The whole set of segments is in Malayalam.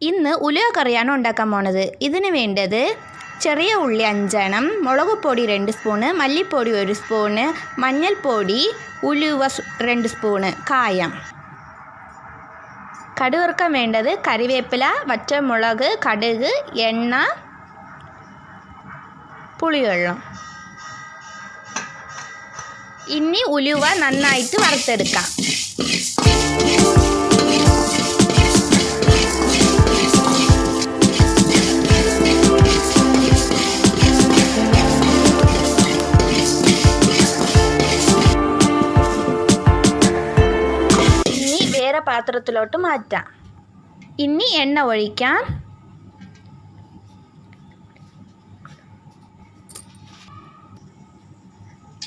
ഇന്ന് ഉലുവ കറിയാണ് ഉണ്ടാക്കാൻ പോണത്. ഇതിന് വേണ്ടത് ചെറിയ ഉള്ളി 5 എണ്ണം, മുളക് പൊടി 2 സ്പൂണ്, മല്ലിപ്പൊടി 1 സ്പൂണ്, മഞ്ഞൾപ്പൊടി, ഉലുവ 2 സ്പൂണ്, കായം. കടുക് വറുക്കാൻ വേണ്ടത് കറിവേപ്പില, വറ്റൽമുളക്, കടുക്, എണ്ണ, പുളിവെള്ളം. ഇനി ഉലുവ നന്നായിട്ട് വറുത്തെടുക്കാം. പാത്രത്തിലോട്ട് മാറ്റാം. ഇനി എണ്ണ ഒഴിക്കാം.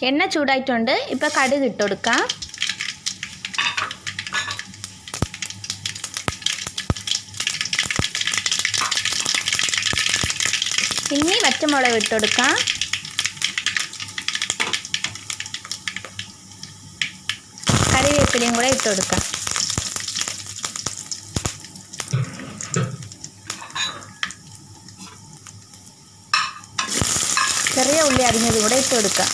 എണ്ണ ചൂടായിട്ടുണ്ട്. ഇപ്പോൾ കടുക് ഇട്ട് കൊടുക്കാം. ഇനി പച്ചമുളക് ഇട്ട് കൊടുക്കാം. കറിവേപ്പിലയും കൂടെ ഇട്ട് കൊടുക്കാം. ചെറിയ ഉള്ളി അരിഞ്ഞത് കൂടെ ഇട്ട് കൊടുക്കാം.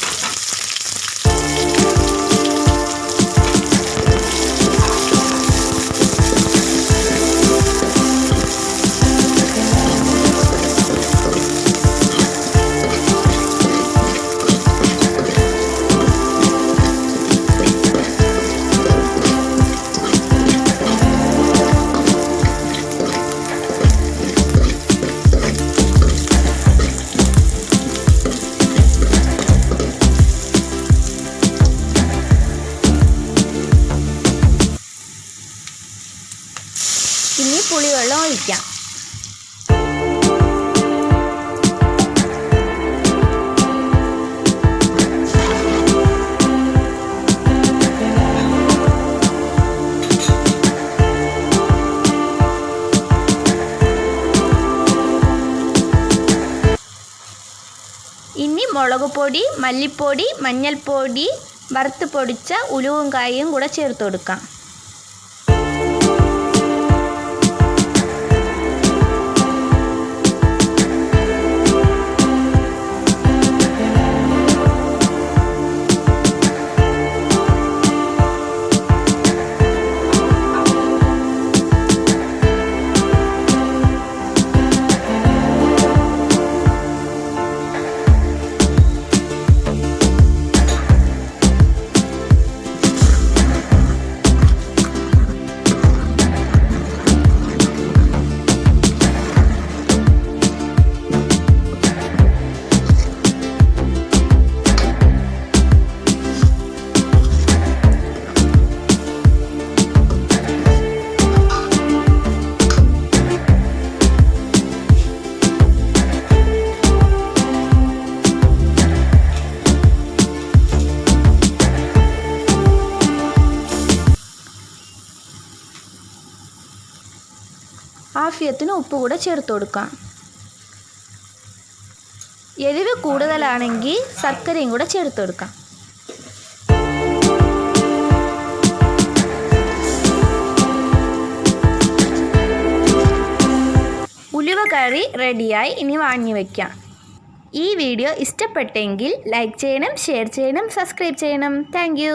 ഇനി പുളിവെള്ളം ഒഴിക്കാം. ഇനി മുളക് പൊടി, മല്ലിപ്പൊടി, മഞ്ഞൾപ്പൊടി, വറുത്ത് പൊടിച്ച ഉലുവും കായും കൂടെ ചേർത്ത് കൊടുക്കാം. ആവശ്യത്തിന് ഉപ്പ് കൂടെ ചേർത്ത് കൊടുക്കാം. എരിവ് കൂടുതലാണെങ്കിൽ ശർക്കരയും കൂടെ ചേർത്ത് കൊടുക്കാം. ഉലുവ കറി റെഡിയായി. ഇനി വാങ്ങി വയ്ക്കാം. ഈ വീഡിയോ ഇഷ്ടപ്പെട്ടെങ്കിൽ ലൈക്ക് ചെയ്യണം, ഷെയർ ചെയ്യണം, സബ്സ്ക്രൈബ് ചെയ്യണം. താങ്ക്